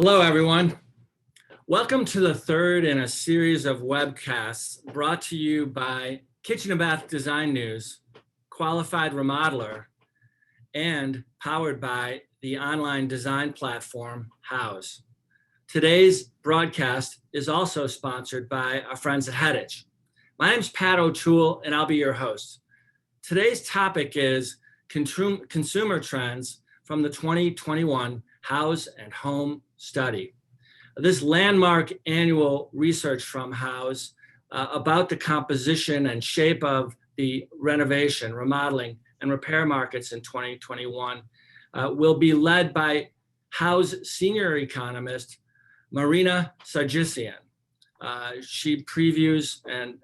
Hello, everyone. Welcome to the third in a series of webcasts brought to you by Kitchen and Bath Design News, Qualified Remodeler, and powered by the online design platform, Houzz. Today's broadcast is also sponsored by our friends at Hettich. My name's Pat O'Toole, and I'll be your host. Today's topic is consumer trends from the 2021 Houzz and Home Study. This landmark annual research from Houzz about the composition and shape of the renovation, remodeling, and repair markets in 2021 will be led by Houzz Senior Economist, Marina Sargsyan. She previews and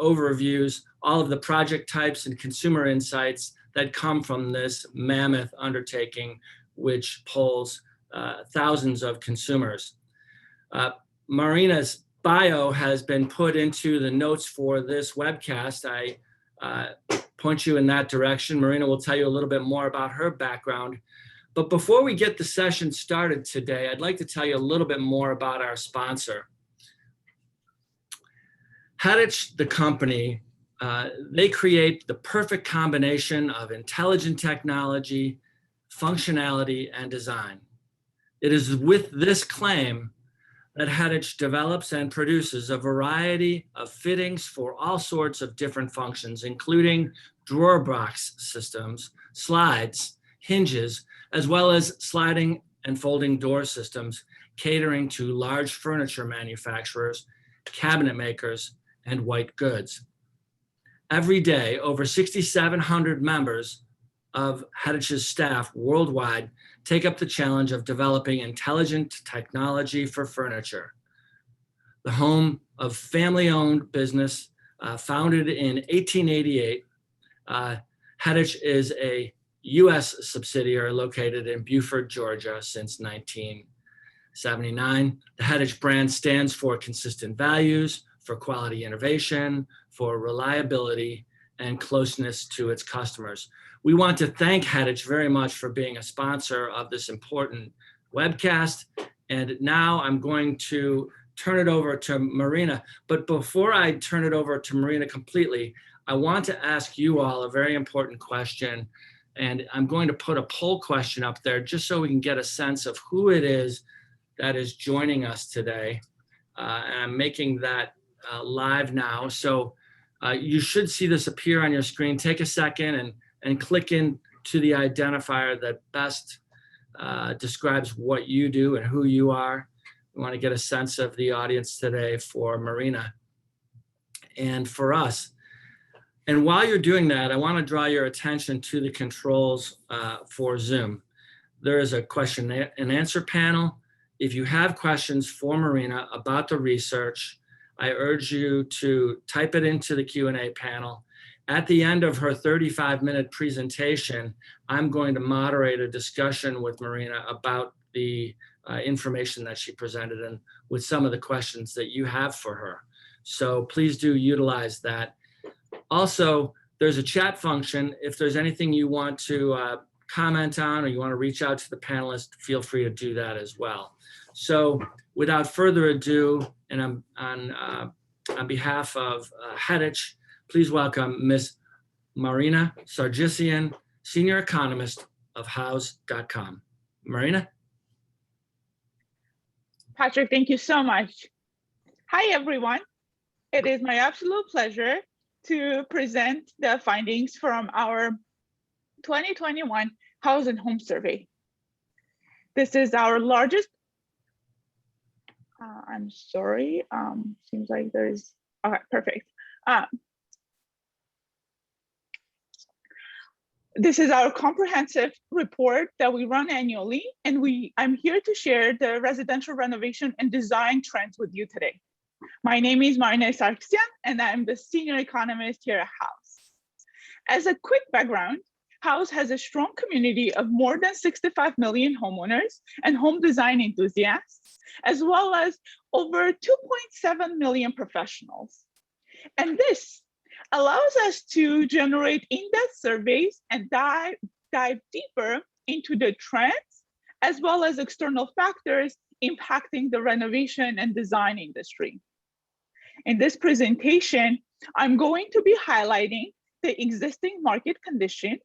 overviews all of the project types and consumer insights that come from this mammoth undertaking, which polls thousands of consumers. Marina's bio has been put into the notes for this webcast. I point you in that direction. Marina will tell you a little bit more about her background. But before we get the session started today, I'd like to tell you a little bit more about our sponsor. Hettich, the company, they create the perfect combination of intelligent technology, functionality, and design. It is with this claim that Hettich develops and produces a variety of fittings for all sorts of different functions, including drawer box systems, slides, hinges, as well as sliding and folding door systems, catering to large furniture manufacturers, cabinet makers, and white goods. Every day, over 6,700 members of Hettich's staff worldwide take up the challenge of developing intelligent technology for furniture. The home of family-owned business, founded in 1888, Hettich is a U.S. subsidiary located in Beaufort, Georgia since 1979. The Hettich brand stands for consistent values, for quality innovation, for reliability, and closeness to its customers. We want to thank Hettich very much for being a sponsor of this important webcast. And now I'm going to turn it over to Marina. But before I turn it over to Marina completely, I want to ask you all a very important question. And I'm going to put a poll question up there just so we can get a sense of who it is that is joining us today. And I'm making that live now. So you should see this appear on your screen. Take a second and click into the identifier that best describes what you do and who you are. We want to get a sense of the audience today for Marina and for us. And while you're doing that, I want to draw your attention to the controls for Zoom. There is a question and answer panel. If you have questions for Marina about the research, I urge you to type it into the Q&A panel. At the end of her 35-minute presentation, I'm going to moderate a discussion with Marina about the information that she presented and with some of the questions that you have for her. So please do utilize that. Also, there's a chat function. If there's anything you want to comment on or you want to reach out to the panelists, feel free to do that as well. So without further ado, and on behalf of Hettich, please welcome Ms. Marina Sargsyan, Senior Economist of Houzz.com. Marina? Patrick, thank you so much. Hi, everyone. It is my absolute pleasure to present the findings from our 2021 Houzz and Home Survey. This is our largest, I'm sorry, seems like there's, all right, perfect. This is our comprehensive report that we run annually, and I'm here to share the residential renovation and design trends with you today. My name is Marina Sargsyan, and I'm the Senior Economist here at Houzz. As a quick background, Houzz has a strong community of more than 65 million homeowners and home design enthusiasts, as well as over 2.7 million professionals. And this allows us to generate in-depth surveys and dive deeper into the trends, as well as external factors impacting the renovation and design industry. In this presentation, I'm going to be highlighting the existing market conditions,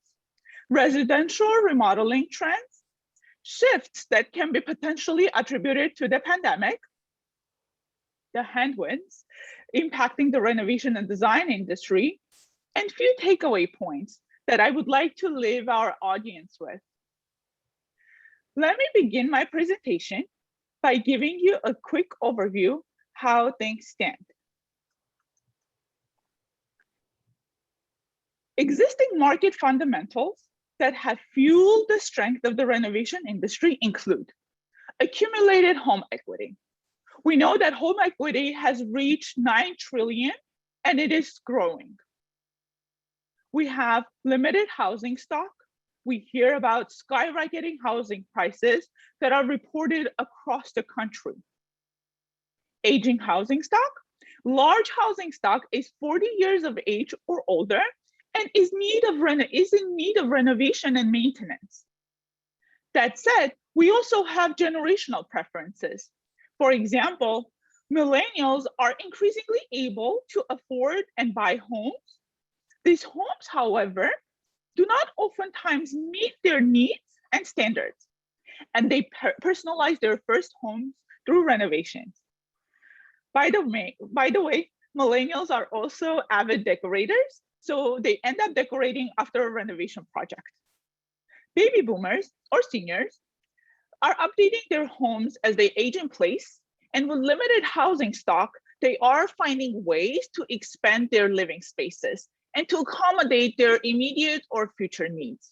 residential remodeling trends, shifts that can be potentially attributed to the pandemic, the headwinds impacting the renovation and design industry, and few takeaway points that I would like to leave our audience with. Let me begin my presentation by giving you a quick overview how things stand. Existing market fundamentals that have fueled the strength of the renovation industry include accumulated home equity. We know that home equity has reached 9 trillion and it is growing. We have limited housing stock. We hear about skyrocketing housing prices that are reported across the country. Aging housing stock. Large housing stock is 40 years of age or older and is in need of renovation and maintenance. That said, we also have generational preferences. For example, millennials are increasingly able to afford and buy homes. These homes, however, do not oftentimes meet their needs and standards, and they personalize their first homes through renovations. By the way, millennials are also avid decorators, so they end up decorating after a renovation project. Baby boomers or seniors are updating their homes as they age in place, and with limited housing stock, they are finding ways to expand their living spaces and to accommodate their immediate or future needs.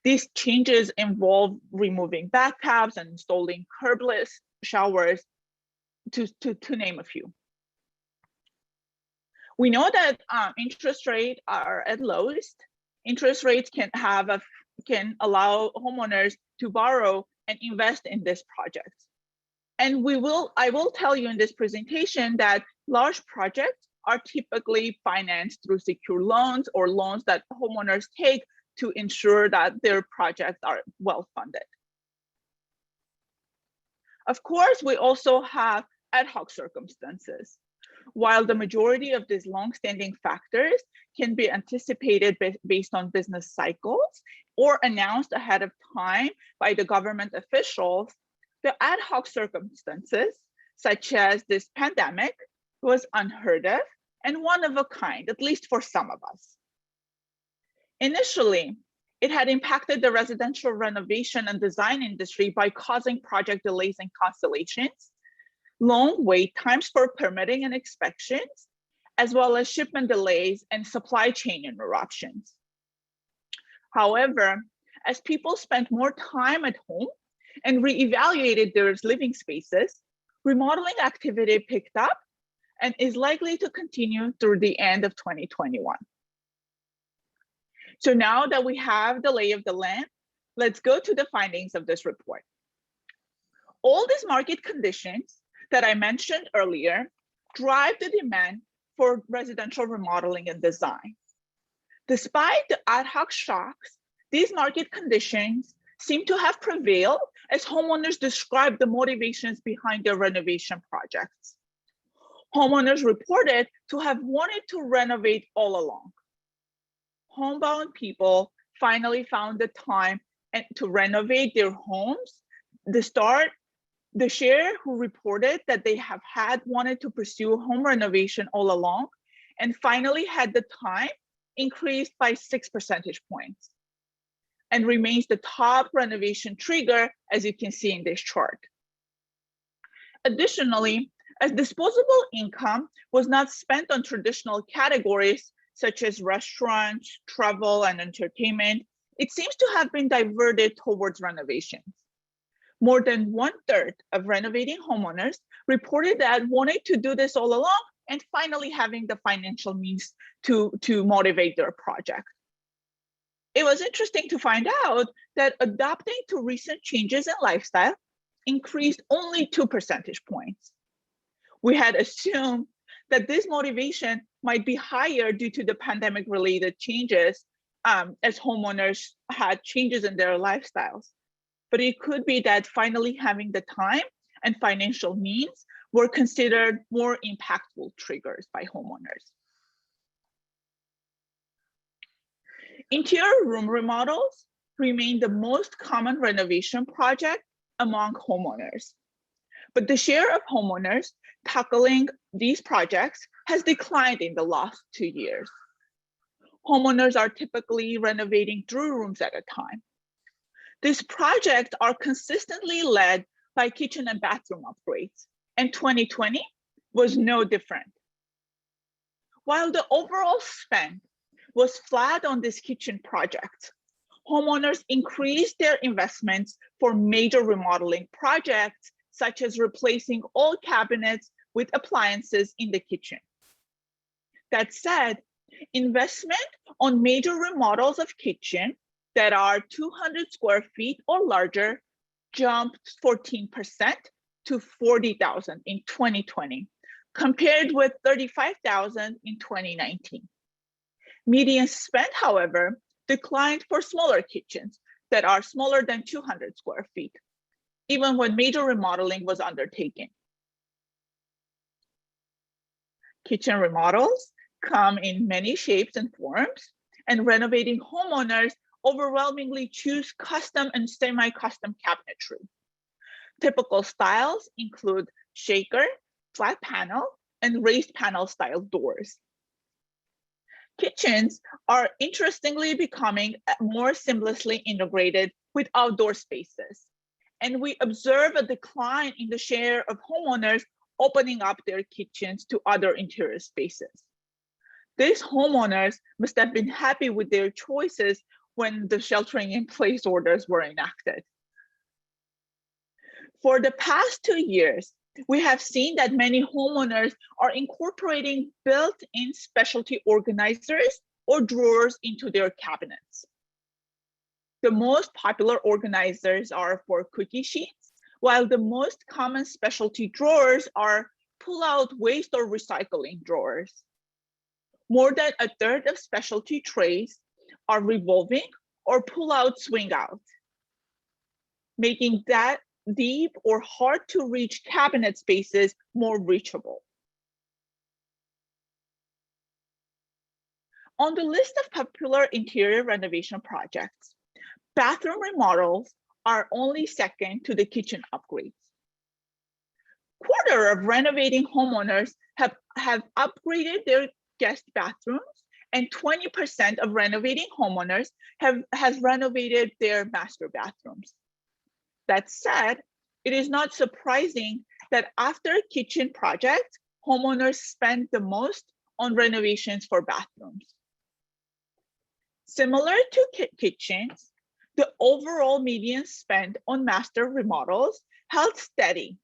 These changes involve removing bathtubs and installing curbless showers, to name a few. We know that interest rates are at lowest. Interest rates can allow homeowners to borrow and invest in this project. And I will tell you in this presentation that large projects are typically financed through secure loans or loans that homeowners take to ensure that their projects are well funded. Of course, we also have ad hoc circumstances. While the majority of these long-standing factors can be anticipated based on business cycles or announced ahead of time by the government officials, the ad hoc circumstances, such as this pandemic, was unheard of and one of a kind, at least for some of us. Initially, it had impacted the residential renovation and design industry by causing project delays and cancellations, long wait times for permitting and inspections, as well as shipment delays and supply chain interruptions. However, as people spent more time at home and reevaluated their living spaces, remodeling activity picked up and is likely to continue through the end of 2021. So now that we have the lay of the land, let's go to the findings of this report. All these market conditions that I mentioned earlier drive the demand for residential remodeling and design. Despite the ad hoc shocks, these market conditions seem to have prevailed as homeowners describe the motivations behind their renovation projects. Homeowners reported to have wanted to renovate all along. Homebound people finally found the time to renovate their homes. The share who reported that they have wanted to pursue home renovation all along and finally had the time increased by 6 percentage points and remains the top renovation trigger, as you can see in this chart. Additionally, as disposable income was not spent on traditional categories such as restaurants, travel, and entertainment, it seems to have been diverted towards renovations. More than 1/3 of renovating homeowners reported that wanting to do this all along and finally having the financial means to motivate their project. It was interesting to find out that adapting to recent changes in lifestyle increased only 2 percentage points. We had assumed that this motivation might be higher due to the pandemic-related changes as homeowners had changes in their lifestyles. But it could be that finally having the time and financial means were considered more impactful triggers by homeowners. Interior room remodels remain the most common renovation project among homeowners. But the share of homeowners tackling these projects has declined in the last 2 years. Homeowners are typically renovating 3 rooms at a time. These projects are consistently led by kitchen and bathroom upgrades, and 2020 was no different. While the overall spend was flat on this kitchen project, homeowners increased their investments for major remodeling projects, such as replacing all cabinets with appliances in the kitchen. That said, investment on major remodels of kitchen that are 200 square feet or larger jumped 14% to $40,000 in 2020, compared with $35,000 in 2019. Median spend, however, declined for smaller kitchens that are smaller than 200 square feet, even when major remodeling was undertaken. Kitchen remodels come in many shapes and forms, and renovating homeowners overwhelmingly choose custom and semi-custom cabinetry. Typical styles include shaker, flat panel, and raised panel style doors. Kitchens are interestingly becoming more seamlessly integrated with outdoor spaces, and we observe a decline in the share of homeowners opening up their kitchens to other interior spaces. These homeowners must have been happy with their choices when the sheltering in place orders were enacted. For the past 2 years, we have seen that many homeowners are incorporating built-in specialty organizers or drawers into their cabinets. The most popular organizers are for cookie sheets, while the most common specialty drawers are pull-out waste or recycling drawers. More than a third of specialty trays are revolving or pull-out swing out, making that deep or hard to reach cabinet spaces more reachable. On the list of popular interior renovation projects, bathroom remodels are only second to the kitchen upgrades. Quarter of renovating homeowners have upgraded their guest bathrooms, and 20% of renovating homeowners has renovated their master bathrooms. That said, it is not surprising that after kitchen projects, homeowners spend the most on renovations for bathrooms. Similar to kitchens, the overall median spend on master remodels held steady.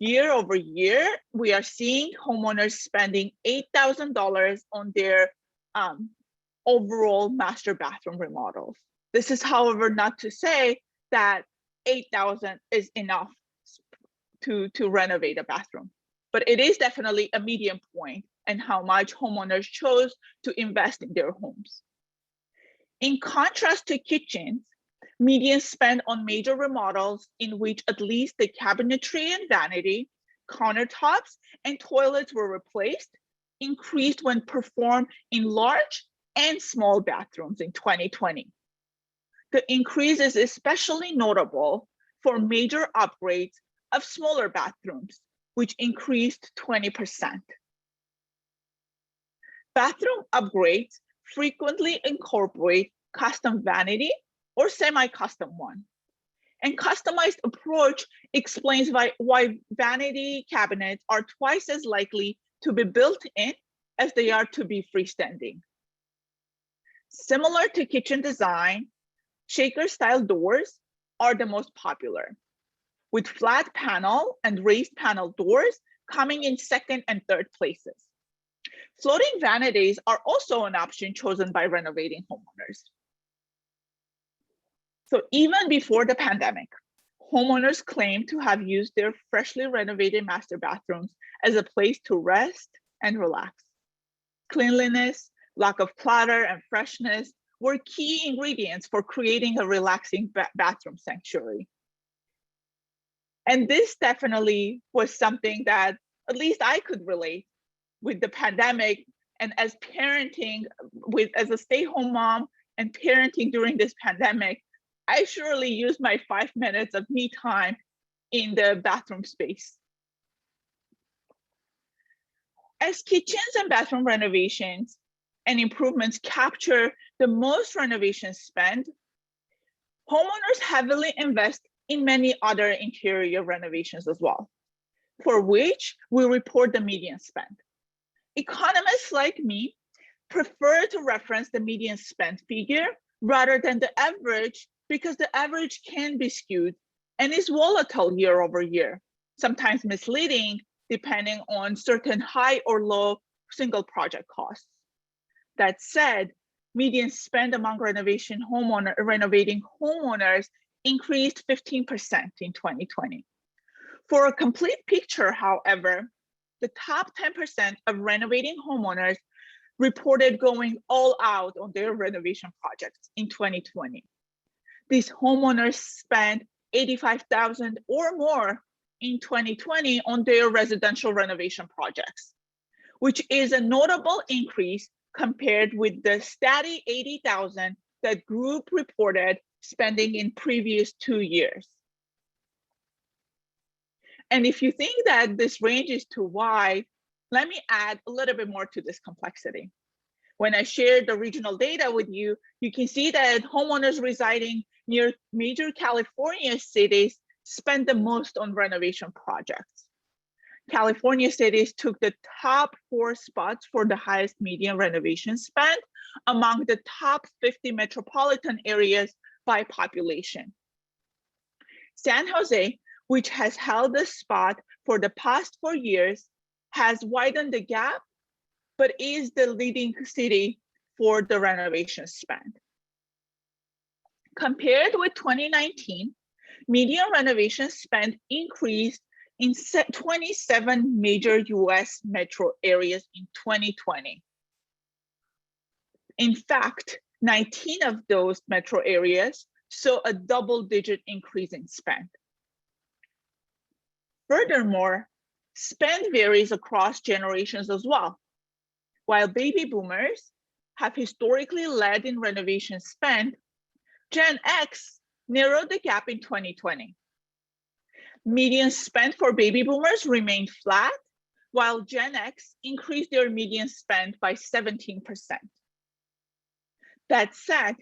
Year over year, we are seeing homeowners spending $8,000 on their overall master bathroom remodels. This is, however, not to say that $8,000 is enough to renovate a bathroom, but it is definitely a median point in how much homeowners chose to invest in their homes. In contrast to kitchens, median spend on major remodels in which at least the cabinetry and vanity, countertops, and toilets were replaced increased when performed in large and small bathrooms in 2020. The increase is especially notable for major upgrades of smaller bathrooms, which increased 20%. Bathroom upgrades frequently incorporate custom vanity or semi-custom one. And customized approach explains why vanity cabinets are twice as likely to be built in as they are to be freestanding. Similar to kitchen design, shaker style doors are the most popular, with flat panel and raised panel doors coming in second and third places. Floating vanities are also an option chosen by renovating homeowners. So even before the pandemic, homeowners claim to have used their freshly renovated master bathrooms as a place to rest and relax. Cleanliness, lack of clutter, and freshness were key ingredients for creating a relaxing bathroom sanctuary. And this definitely was something that at least I could relate with the pandemic, and as parenting as a stay-home mom and parenting during this pandemic, I surely used my 5 minutes of me time in the bathroom space. As kitchens and bathroom renovations and improvements capture the most renovation spend, homeowners heavily invest in many other interior renovations as well, for which we report the median spend. Economists like me prefer to reference the median spend figure rather than the average, because the average can be skewed and is volatile year over year, sometimes misleading depending on certain high or low single project costs. That said, median spend among renovating homeowners increased 15% in 2020. For a complete picture, however, the top 10% of renovating homeowners reported going all out on their renovation projects in 2020. These homeowners spent $85,000 or more in 2020 on their residential renovation projects, which is a notable increase compared with the steady $80,000 that group reported spending in previous 2 years. And if you think that this range is too wide, let me add a little bit more to this complexity. When I shared the regional data with you, you can see that homeowners residing near major California cities spend the most on renovation projects. California cities took the top 4 spots for the highest median renovation spend among the top 50 metropolitan areas by population. San Jose, which has held this spot for the past 4 years, has widened the gap, but is the leading city for the renovation spend. Compared with 2019, median renovation spend increased in 27 major US metro areas in 2020. In fact, 19 of those metro areas saw a double-digit increase in spend. Furthermore, spend varies across generations as well. While baby boomers have historically led in renovation spend, Gen X narrowed the gap in 2020. Median spend for baby boomers remained flat, while Gen X increased their median spend by 17%. That said,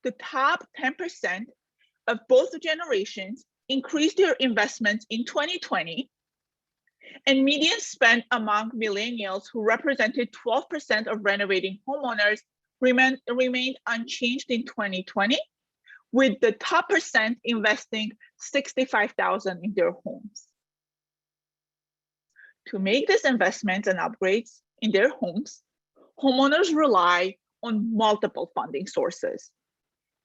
the top 10% of both generations increased their investments in 2020, and median spend among millennials, who represented 12% of renovating homeowners, remained unchanged in 2020, with the top percent investing $65,000 in their homes. To make these investments and upgrades in their homes, homeowners rely on multiple funding sources.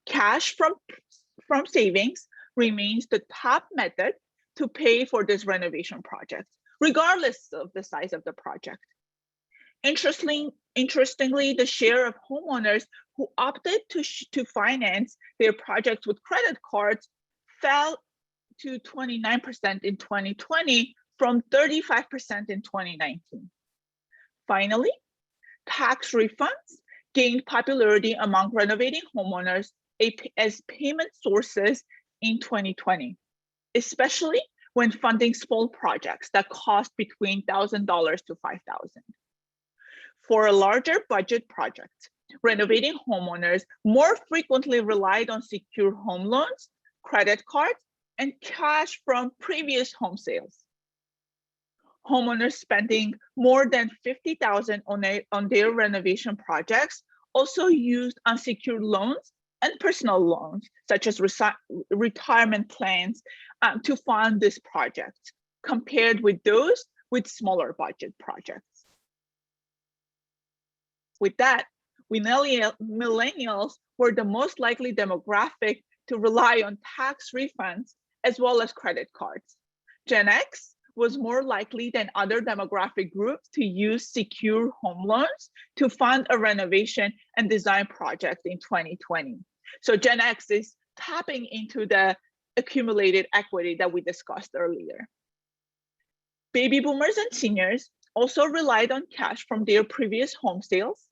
Cash from savings remains the top method to pay for this renovation project, regardless of the size of the project. Interestingly, the share of homeowners who opted to finance their projects with credit cards fell to 29% in 2020 from 35% in 2019. Finally, tax refunds gained popularity among renovating homeowners as payment sources in 2020, especially when funding small projects that cost between $1,000 to $5,000. For a larger budget project, renovating homeowners more frequently relied on secure home loans, credit cards, and cash from previous home sales. Homeowners spending more than $50,000 on their renovation projects also used unsecured loans and personal loans, such as retirement plans, to fund this project, compared with those with smaller budget projects. With that, millennials were the most likely demographic to rely on tax refunds as well as credit cards. Gen X was more likely than other demographic groups to use secure home loans to fund a renovation and design project in 2020. So Gen X is tapping into the accumulated equity that we discussed earlier. Baby boomers and seniors also relied on cash from their previous home sales.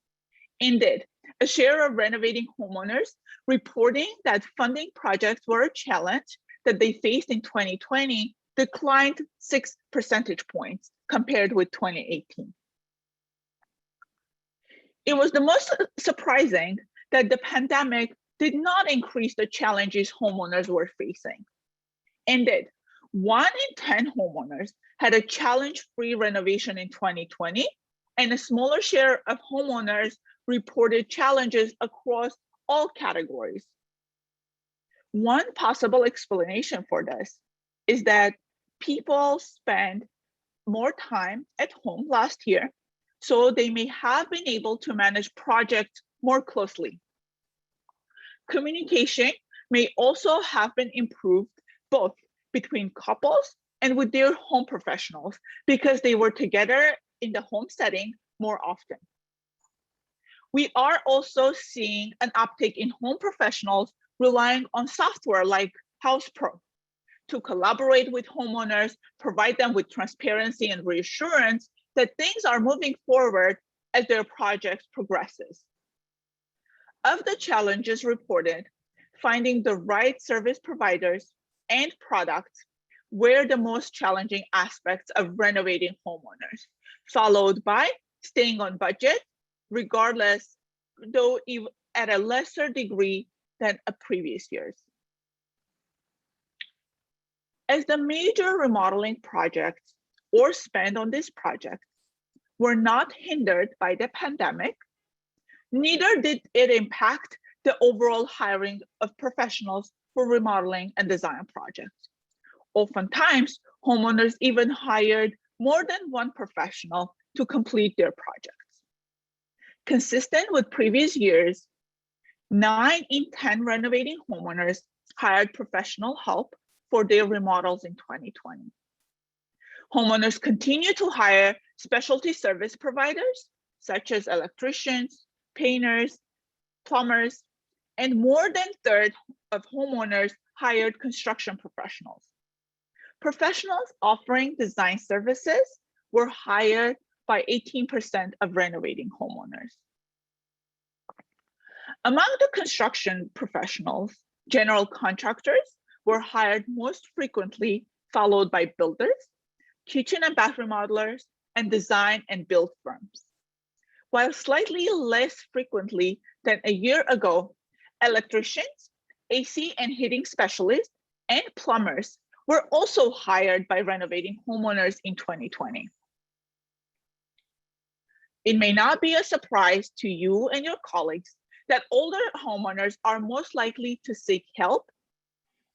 Indeed, a share of renovating homeowners reporting that funding projects were a challenge that they faced in 2020 declined 6 percentage points compared with 2018. It was the most surprising that the pandemic did not increase the challenges homeowners were facing. Indeed, 1 in 10 homeowners had a challenge-free renovation in 2020, and a smaller share of homeowners reported challenges across all categories. One possible explanation for this is that people spent more time at home last year, so they may have been able to manage projects more closely. Communication may also have been improved both between couples and with their home professionals because they were together in the home setting more often. We are also seeing an uptick in home professionals relying on software like Houzz Pro to collaborate with homeowners, provide them with transparency and reassurance that things are moving forward as their project progresses. Of the challenges reported, finding the right service providers and products were the most challenging aspects of renovating homeowners, followed by staying on budget, regardless, though at a lesser degree than previous years. As the major remodeling projects or spend on this project were not hindered by the pandemic, neither did it impact the overall hiring of professionals for remodeling and design projects. Oftentimes, homeowners even hired more than one professional to complete their projects. Consistent with previous years, 9 in 10 renovating homeowners hired professional help for their remodels in 2020. Homeowners continue to hire specialty service providers, such as electricians, painters, plumbers, and more than a third of homeowners hired construction professionals. Professionals offering design services were hired by 18% of renovating homeowners. Among the construction professionals, general contractors were hired most frequently, followed by builders, kitchen and bath remodelers, and design and build firms. While slightly less frequently than a year ago, electricians, AC and heating specialists, and plumbers were also hired by renovating homeowners in 2020. It may not be a surprise to you and your colleagues that older homeowners are most likely to seek help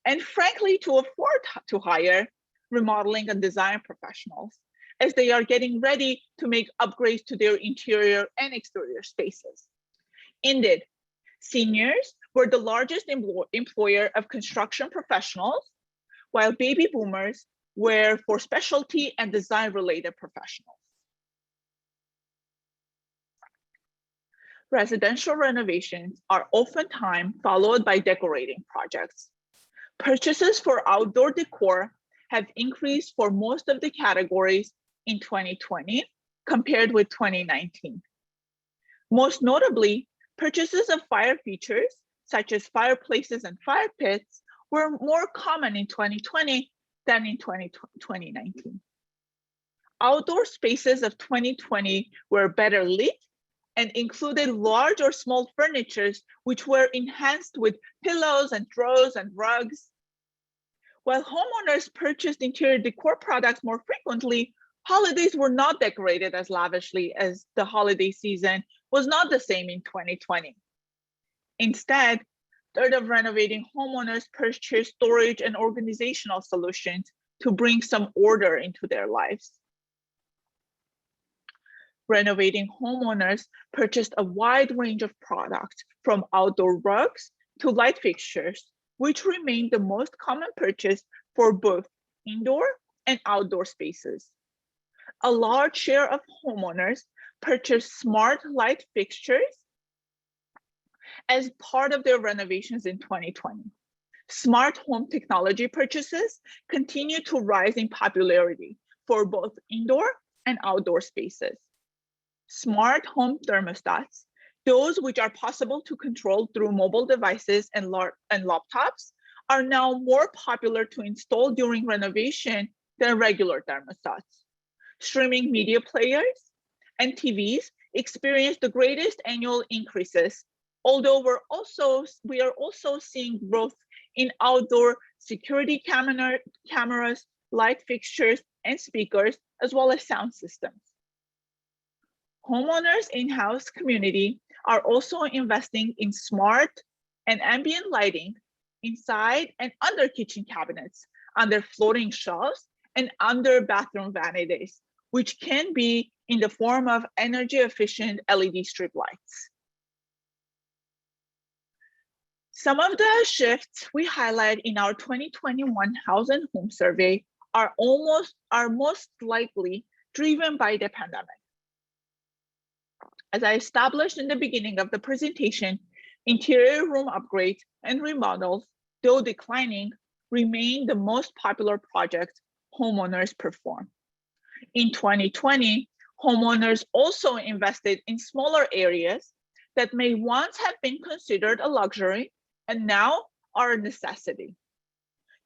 and frankly to afford to hire remodeling and design professionals as they are getting ready to make upgrades to their interior and exterior spaces. Indeed, seniors were the largest employer of construction professionals, while baby boomers were for specialty and design-related professionals. Residential renovations are oftentimes followed by decorating projects. Purchases for outdoor decor have increased for most of the categories in 2020 compared with 2019. Most notably, purchases of fire features, such as fireplaces and fire pits, were more common in 2020 than in 2019. Outdoor spaces of 2020 were better lit and included large or small furnitures, which were enhanced with pillows and throws and rugs. While homeowners purchased interior decor products more frequently, holidays were not decorated as lavishly as the holiday season was not the same in 2020. Instead, a third of renovating homeowners purchased storage and organizational solutions to bring some order into their lives. Renovating homeowners purchased a wide range of products, from outdoor rugs to light fixtures, which remained the most common purchase for both indoor and outdoor spaces. A large share of homeowners purchased smart light fixtures as part of their renovations in 2020. Smart home technology purchases continue to rise in popularity for both indoor and outdoor spaces. Smart home thermostats, those which are possible to control through mobile devices and laptops, are now more popular to install during renovation than regular thermostats. Streaming media players and TVs experience the greatest annual increases, although we are also seeing growth in outdoor security cameras, light fixtures, and speakers, as well as sound systems. Homeowners in-house community are also investing in smart and ambient lighting inside and under kitchen cabinets, under floating shelves, and under bathroom vanities, which can be in the form of energy-efficient LED strip lights. Some of the shifts we highlight in our 2021 Houzz Home Survey are most likely driven by the pandemic. As I established in the beginning of the presentation, interior room upgrades and remodels, though declining, remain the most popular projects homeowners perform. In 2020, homeowners also invested in smaller areas that may once have been considered a luxury and now are a necessity.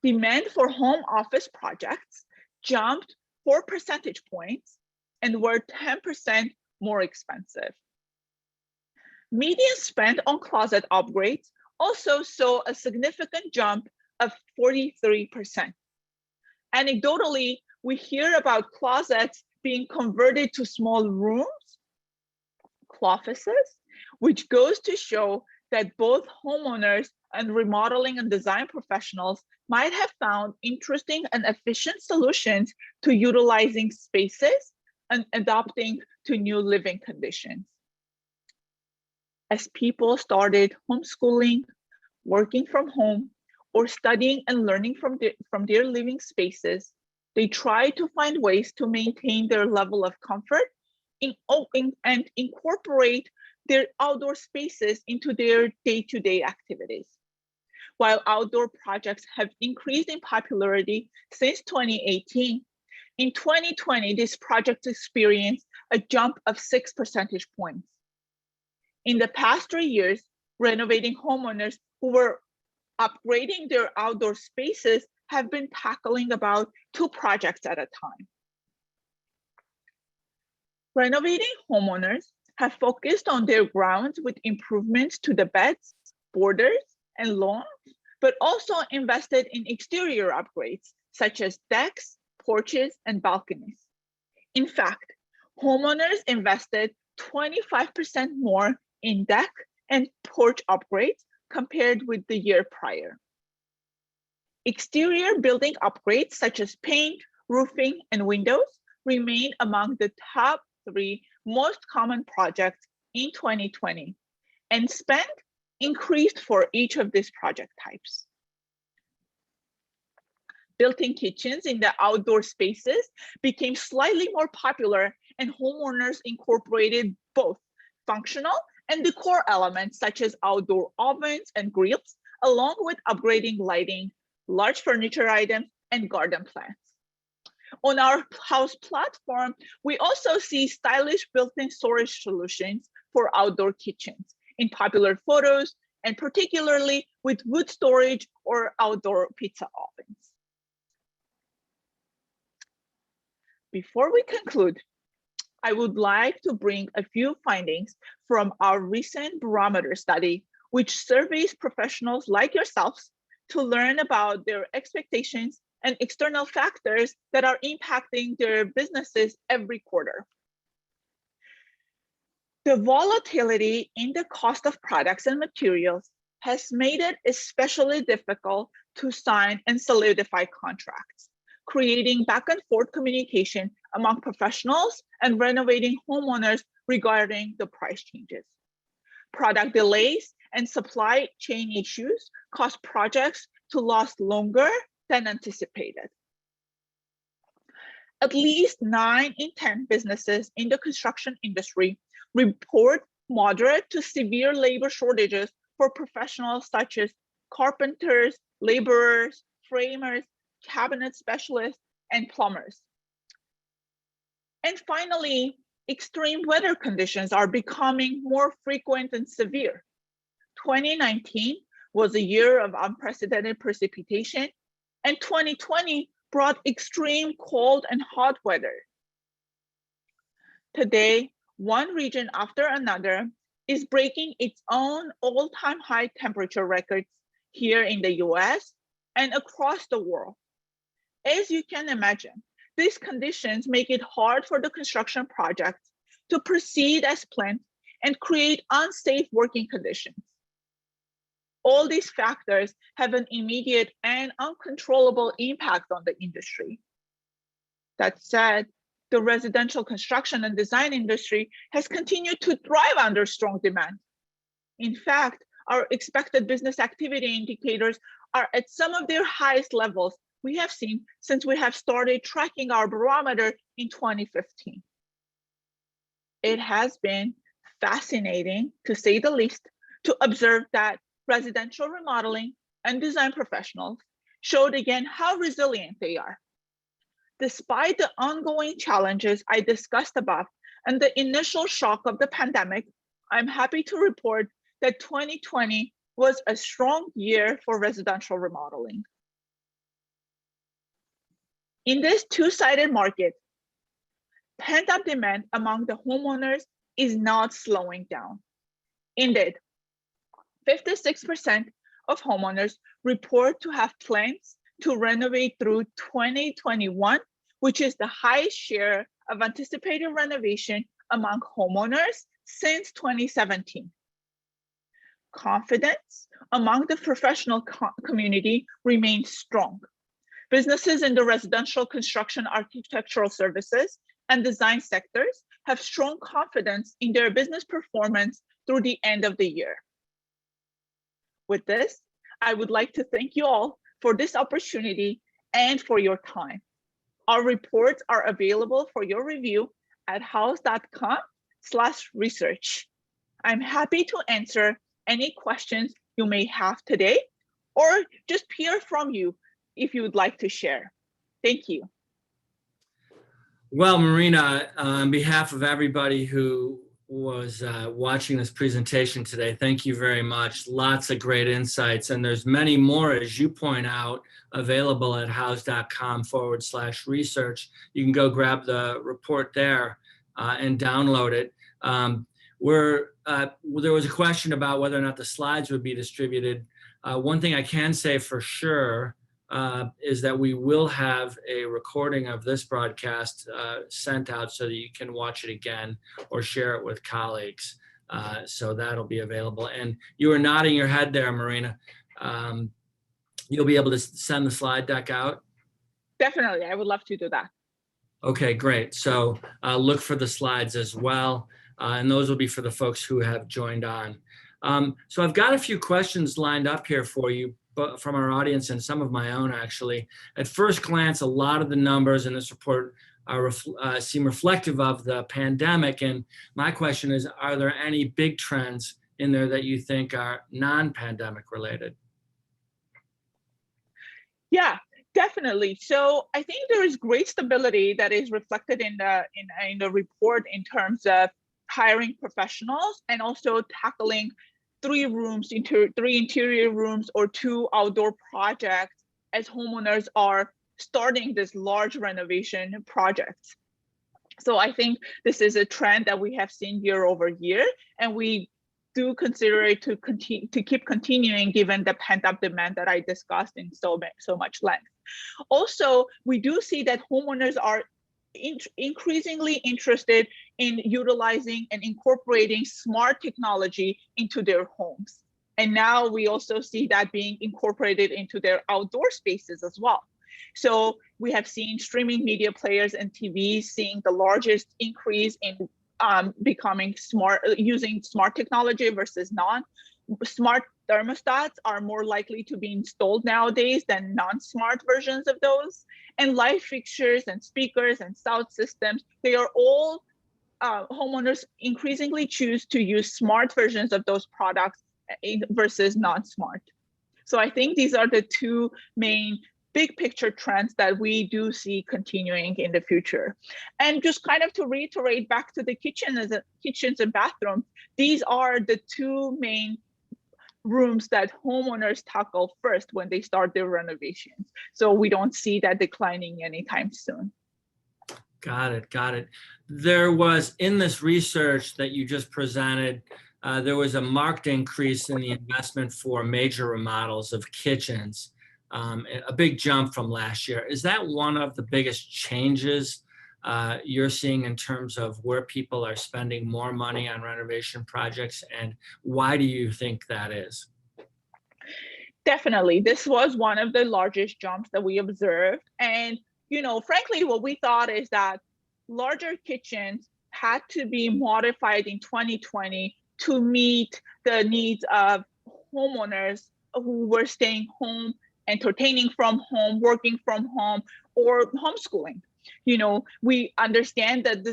Demand for home office projects jumped 4 percentage points and were 10% more expensive. Median spend on closet upgrades also saw a significant jump of 43%. Anecdotally, we hear about closets being converted to small rooms, cloffices, which goes to show that both homeowners and remodeling and design professionals might have found interesting and efficient solutions to utilizing spaces and adapting to new living conditions. As people started homeschooling, working from home, or studying and learning from their living spaces, they tried to find ways to maintain their level of comfort and incorporate their outdoor spaces into their day-to-day activities. While outdoor projects have increased in popularity since 2018, in 2020, these projects experienced a jump of 6 percentage points. In the past 3 years, renovating homeowners who were upgrading their outdoor spaces have been tackling about 2 projects at a time. Renovating homeowners have focused on their grounds with improvements to the beds, borders, and lawns, but also invested in exterior upgrades, such as decks, porches, and balconies. In fact, homeowners invested 25% more in deck and porch upgrades compared with the year prior. Exterior building upgrades such as paint, roofing, and windows remain among the top 3 most common projects in 2020, and spend increased for each of these project types. Built-in kitchens in the outdoor spaces became slightly more popular, and homeowners incorporated both functional and decor elements such as outdoor ovens and grills, along with upgrading lighting, large furniture items, and garden plants. On our Houzz platform, we also see stylish built-in storage solutions for outdoor kitchens in popular photos, and particularly with wood storage or outdoor pizza ovens. Before we conclude, I would like to bring a few findings from our recent barometer study, which surveys professionals like yourselves to learn about their expectations and external factors that are impacting their businesses every quarter. The volatility in the cost of products and materials has made it especially difficult to sign and solidify contracts, creating back and forth communication among professionals and renovating homeowners regarding the price changes. Product delays and supply chain issues cause projects to last longer than anticipated. At least 9 in 10 businesses in the construction industry report moderate to severe labor shortages for professionals such as carpenters, laborers, framers, cabinet specialists, and plumbers. And finally, extreme weather conditions are becoming more frequent and severe. 2019 was a year of unprecedented precipitation, and 2020 brought extreme cold and hot weather. Today, one region after another is breaking its own all-time high temperature records here in the US and across the world. As you can imagine, these conditions make it hard for the construction projects to proceed as planned and create unsafe working conditions. All these factors have an immediate and uncontrollable impact on the industry. That said, the residential construction and design industry has continued to thrive under strong demand. In fact, our expected business activity indicators are at some of their highest levels we have seen since we have started tracking our barometer in 2015. It has been fascinating, to say the least, to observe that residential remodeling and design professionals showed again how resilient they are. Despite the ongoing challenges I discussed above and the initial shock of the pandemic, I'm happy to report that 2020 was a strong year for residential remodeling. In this two-sided market, pent-up demand among the homeowners is not slowing down. Indeed, 56% of homeowners report to have plans to renovate through 2021, which is the highest share of anticipated renovation among homeowners since 2017. Confidence among the professional community remains strong. Businesses in the residential construction, architectural services, and design sectors have strong confidence in their business performance through the end of the year. With this, I would like to thank you all for this opportunity and for your time. Our reports are available for your review at houzz.com/research. I'm happy to answer any questions you may have today, or just hear from you if you would like to share. Thank you. Well, Marina, on behalf of everybody who was watching this presentation today, thank you very much. Lots of great insights, and there's many more, as you point out, available at houzz.com/research. You can go grab the report there and download it. There was a question about whether or not the slides would be distributed. One thing I can say for sure is that we will have a recording of this broadcast sent out so that you can watch it again or share it with colleagues. So that'll be available. And you were nodding your head there, Marina. You'll be able to send the slide deck out? Definitely, I would love to do that. Okay, great. So look for the slides as well. And those will be for the folks who have joined on. So I've got a few questions lined up here for you, but from our audience and some of my own, actually. At first glance, a lot of the numbers in this report seem reflective of the pandemic. And my question is, are there any big trends in there that you think are non-pandemic related? Yeah, definitely. So I think there is great stability that is reflected in the report in terms of hiring professionals and also tackling 3 interior rooms or 2 outdoor projects as homeowners are starting this large renovation projects. So I think this is a trend that we have seen year over year, and we do consider it to keep continuing given the pent-up demand that I discussed in so much length. Also, we do see that homeowners are increasingly interested in utilizing and incorporating smart technology into their homes. And now we also see that being incorporated into their outdoor spaces as well. So we have seen streaming media players and TVs seeing the largest increase in becoming smart, using smart technology versus non-smart. Thermostats are more likely to be installed nowadays than non-smart versions of those. And light fixtures and speakers and sound systems, they are all, homeowners increasingly choose to use smart versions of those products versus non-smart. So I think these are the two main big picture trends that we do see continuing in the future. And just kind of to reiterate back to the kitchens and bathrooms, these are the two main rooms that homeowners tackle first when they start their renovations. So we don't see that declining anytime soon. Got it. Got it. There was, in this research that you just presented, there was a marked increase in the investment for major remodels of kitchens, a big jump from last year. Is that one of the biggest changes you're seeing in terms of where people are spending more money on renovation projects, and why do you think that is? Definitely, this was one of the largest jumps that we observed. And, frankly, what we thought is that larger kitchens had to be modified in 2020 to meet the needs of homeowners who were staying home, entertaining from home, working from home, or homeschooling. We understand that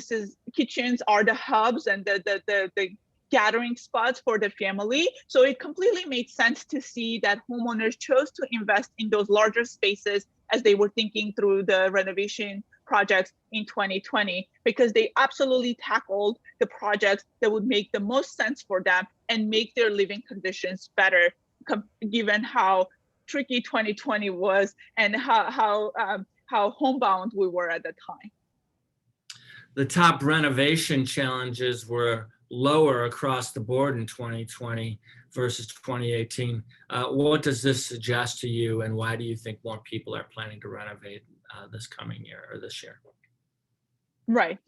kitchens are the hubs and the gathering spots for the family. So it completely made sense to see that homeowners chose to invest in those larger spaces as they were thinking through the renovation projects in 2020, because they absolutely tackled the projects that would make the most sense for them and make their living conditions better, given how tricky 2020 was and how homebound we were at the time. The top renovation challenges were lower across the board in 2020 versus 2018. What does this suggest to you, and why do you think more people are planning to renovate this coming year or this year? Right.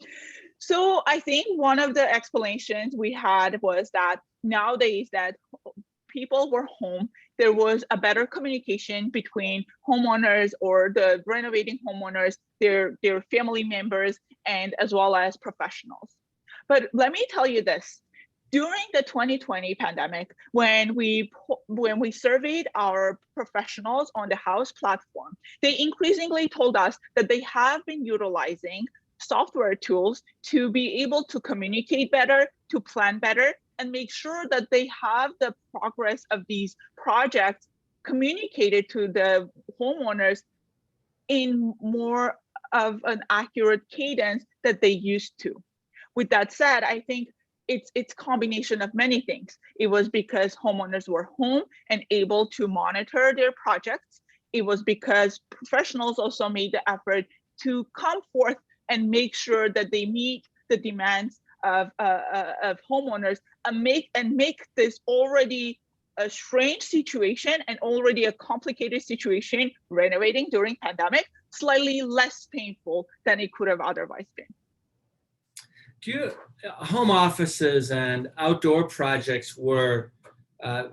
So I think one of the explanations we had was that nowadays that people were home, there was a better communication between homeowners or the renovating homeowners, their family members, and as well as professionals. But let me tell you this, during the 2020 pandemic, when we surveyed our professionals on the Houzz platform, they increasingly told us that they have been utilizing software tools to be able to communicate better, to plan better, and make sure that they have the progress of these projects communicated to the homeowners in more of an accurate cadence that they used to. With that said, I think it's a combination of many things. It was because homeowners were home and able to monitor their projects. It was because professionals also made the effort to come forth and make sure that they meet the demands of homeowners and make this already a strange situation and already a complicated situation, renovating during pandemic, slightly less painful than it could have otherwise been. Home offices and outdoor projects were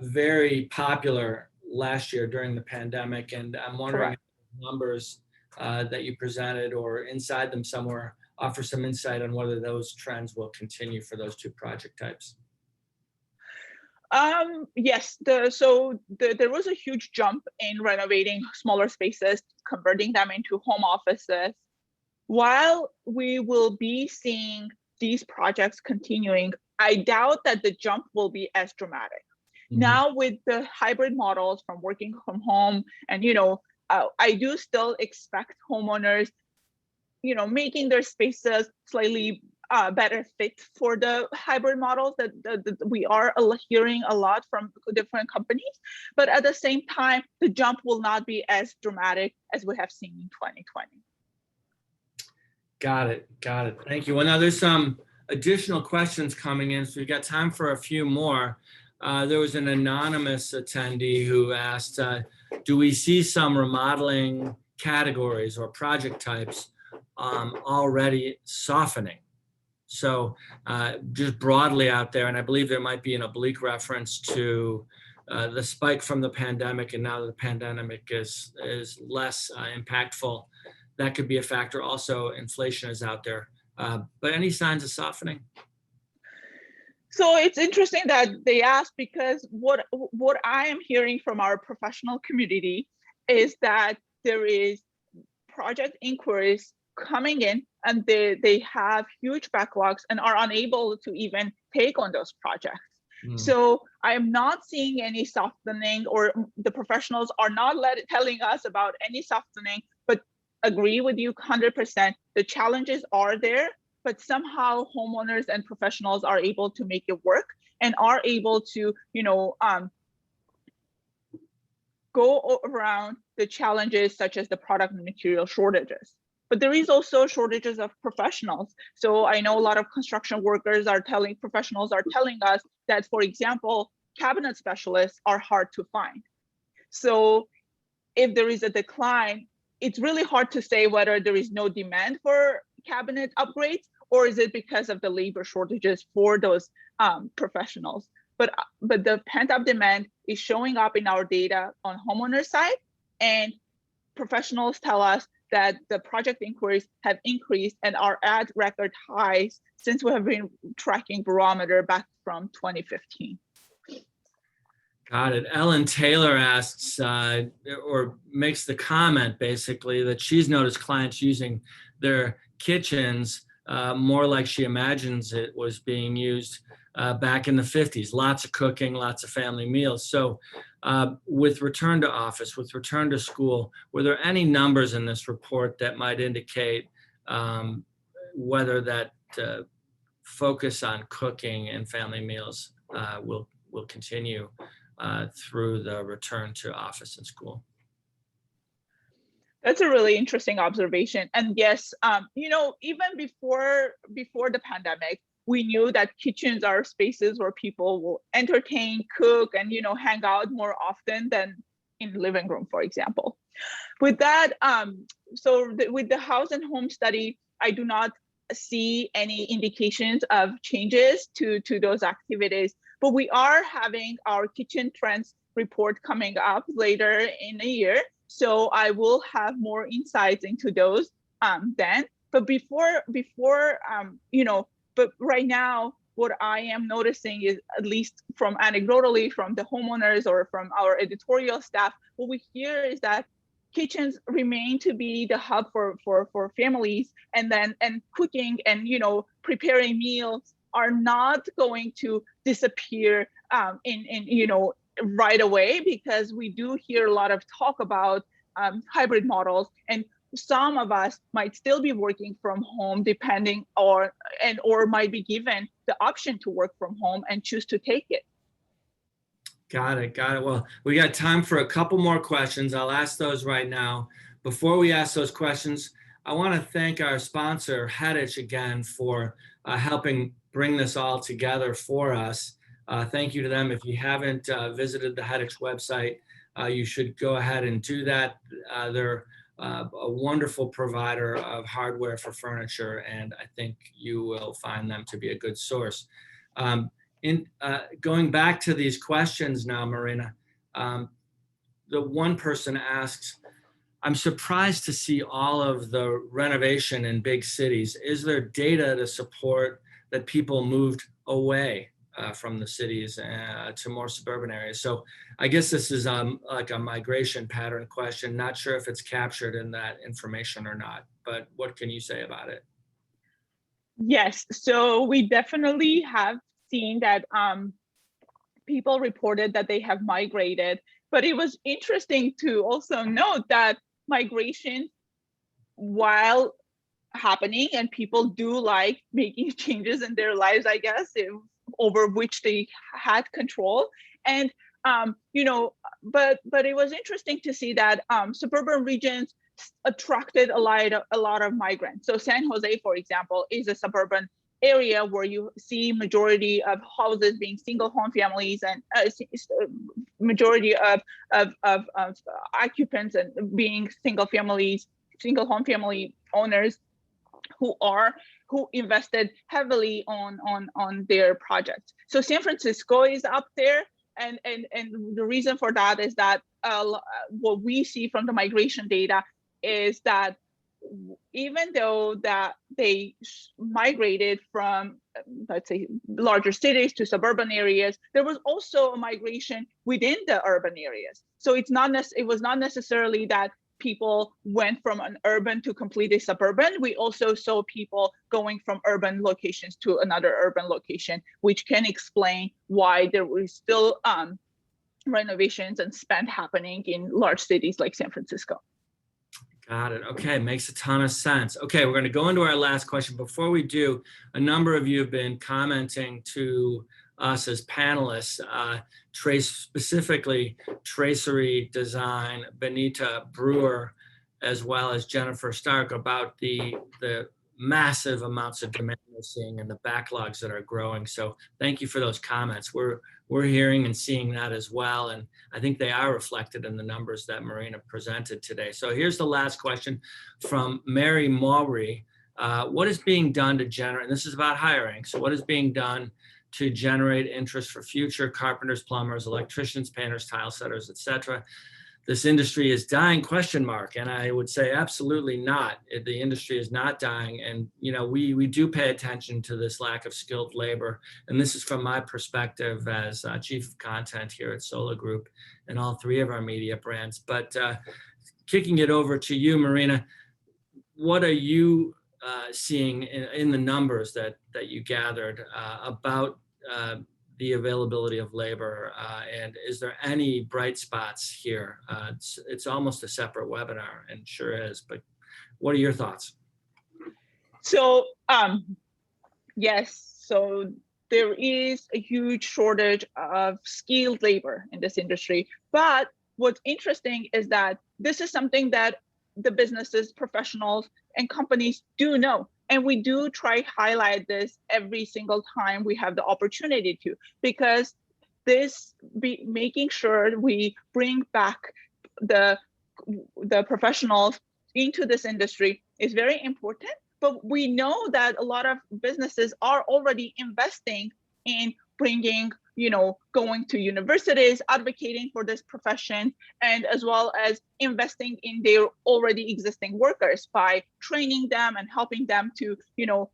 very popular last year during the pandemic, and I'm wondering if the numbers that you presented or inside them somewhere offer some insight on whether those trends will continue for those two project types. Yes, there was a huge jump in renovating smaller spaces, converting them into home offices. While we will be seeing these projects continuing, I doubt that the jump will be as dramatic. Mm-hmm. Now with the hybrid models from working from home, and I do still expect homeowners, making their spaces slightly better fit for the hybrid models that we are hearing a lot from different companies. But at the same time, the jump will not be as dramatic as we have seen in 2020. Got it. Thank you. Well, now there's some additional questions coming in, so we've got time for a few more. There was an anonymous attendee who asked, do we see some remodeling categories or project types already softening? So just broadly out there, and I believe there might be an oblique reference to the spike from the pandemic, and now that the pandemic is less impactful, that could be a factor. Also, inflation is out there. But any signs of softening? So it's interesting that they asked, because what I am hearing from our professional community is that there is project inquiries coming in, and they have huge backlogs and are unable to even take on those projects. So I am not seeing any softening, or the professionals are not telling us about any softening, but agree with you 100%. The challenges are there, but somehow homeowners and professionals are able to make it work and are able to, go around the challenges such as the product and material shortages. But there is also shortages of professionals. So I know a lot of construction workers professionals are telling us that, for example, cabinet specialists are hard to find. So if there is a decline, it's really hard to say whether there is no demand for cabinet upgrades, or is it because of the labor shortages for those professionals. But the pent-up demand is showing up in our data on homeowner side, and professionals tell us that the project inquiries have increased and are at record highs since we have been tracking barometer back from 2015. Got it. Ellen Taylor asks, or makes the comment basically, that she's noticed clients using their kitchens more like she imagines it was being used back in the 50s. Lots of cooking, lots of family meals. So with return to office, with return to school, were there any numbers in this report that might indicate whether that focus on cooking and family meals will continue through the return to office and school? That's a really interesting observation. And yes, even before the pandemic, we knew that kitchens are spaces where people will entertain, cook, and hang out more often than in the living room, for example. With that, with the Houzz and Home study, I do not see any indications of changes to those activities, but we are having our kitchen trends report coming up later in the year. So I will have more insights into those then. But but right now, what I am noticing is, at least from anecdotally from the homeowners or from our editorial staff, what we hear is that kitchens remain to be the hub for families, and cooking and preparing meals are not going to disappear right away, because we do hear a lot of talk about hybrid models, and some of us might still be working from home depending or might be given the option to work from home and choose to take it. Got it. Well, we got time for a couple more questions. I'll ask those right now. Before we ask those questions, I want to thank our sponsor, Hettich, again for helping bring this all together for us. Thank you to them. If you haven't visited the Hettich website, you should go ahead and do that. They're a wonderful provider of hardware for furniture, and I think you will find them to be a good source. Going back to these questions now, Marina, the one person asks, I'm surprised to see all of the renovation in big cities. Is there data to support that people moved away from the cities to more suburban areas? So I guess this is like a migration pattern question. Not sure if it's captured in that information or not, but what can you say about it? Yes, so we definitely have seen that people reported that they have migrated, but it was interesting to also note that migration, while happening, and people do like making changes in their lives, I guess, over which they had control. And, but it was interesting to see that suburban regions attracted a lot of migrants. So San Jose, for example, is a suburban area where you see majority of houses being single home families, and majority of occupants and being single home family owners who invested heavily on their projects. So San Francisco is up there, and the reason for that is that what we see from the migration data is that even though that they migrated from, let's say, larger cities to suburban areas, there was also a migration within the urban areas. So it was not necessarily that people went from an urban to completely suburban. We also saw people going from urban locations to another urban location, which can explain why there was still renovations and spend happening in large cities like San Francisco. Got it. Okay, makes a ton of sense. Okay, we're going to go into our last question. Before we do, a number of you have been commenting to us as panelists, specifically Tracery Design, Benita Brewer, as well as Jennifer Stark, about the massive amounts of demand we're seeing and the backlogs that are growing. So thank you for those comments. We're hearing and seeing that as well. And I think they are reflected in the numbers that Marina presented today. So here's the last question from Mary Maury. What is being done to generate, and this is about hiring, so what is being done to generate interest for future carpenters, plumbers, electricians, painters, tile setters, etc.? This industry is dying, ? And I would say absolutely not. The industry is not dying. And, you know, we do pay attention to this lack of skilled labor. And this is from my perspective as chief of content here at Sola Group and all three of our media brands. But kicking it over to you, Marina, what are you seeing in the numbers that you gathered about the availability of labor, and is there any bright spots here? It's almost a separate webinar, and sure is, but what are your thoughts? So yes, so there is a huge shortage of skilled labor in this industry, but what's interesting is that this is something that the businesses, professionals, and companies do know. And we do try highlight this every single time we have the opportunity to, because making sure we bring back the professionals into this industry is very important. But we know that a lot of businesses are already investing in bringing, you know, going to universities, advocating for this profession, and as well as investing in their already existing workers by training them and helping them to, you know,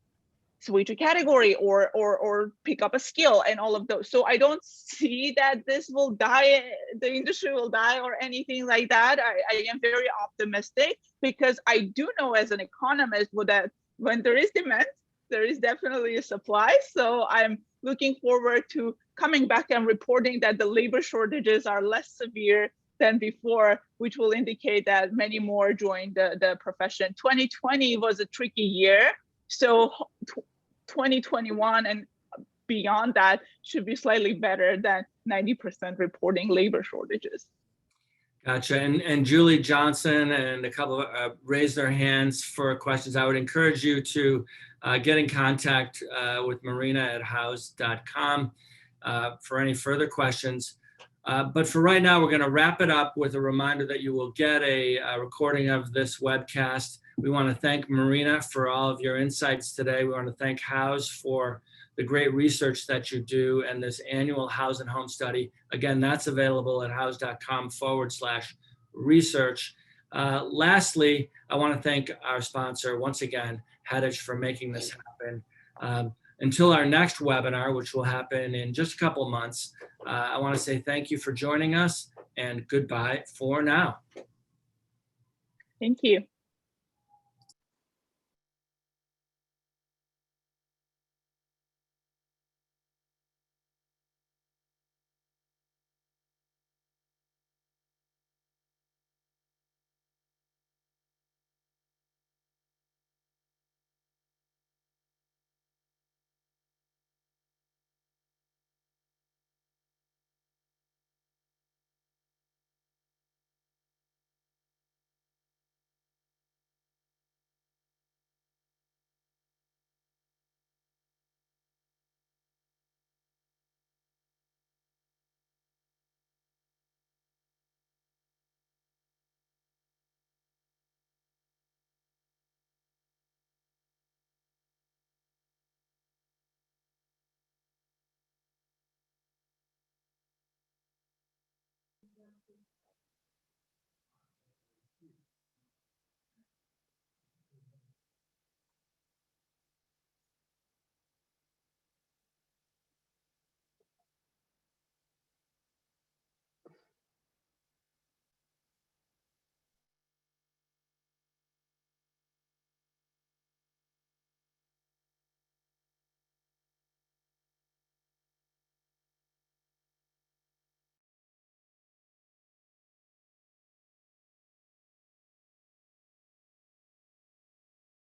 switch a category or pick up a skill and all of those. So I don't see that this will die, the industry will die or anything like that. I am very optimistic, because I do know as an economist that when there is demand, there is definitely a supply. So I'm looking forward to coming back and reporting that the labor shortages are less severe than before, which will indicate that many more joined the profession. 2020 was a tricky year. So 2021 and beyond that should be slightly better than 90% reporting labor shortages. Gotcha. And Julie Johnson and a couple raised their hands for questions. I would encourage you to get in contact with Marina at houzz.com for any further questions. But for right now, we're going to wrap it up with a reminder that you will get a recording of this webcast. We want to thank Marina for all of your insights today. We want to thank Houzz for the great research that you do and this annual Houzz and Home study. Again, that's available at houzz.com/research. Lastly, I want to thank our sponsor once again, Hettich, for making this happen. Until our next webinar, which will happen in just a couple of months, I want to say thank you for joining us and goodbye for now. Thank you.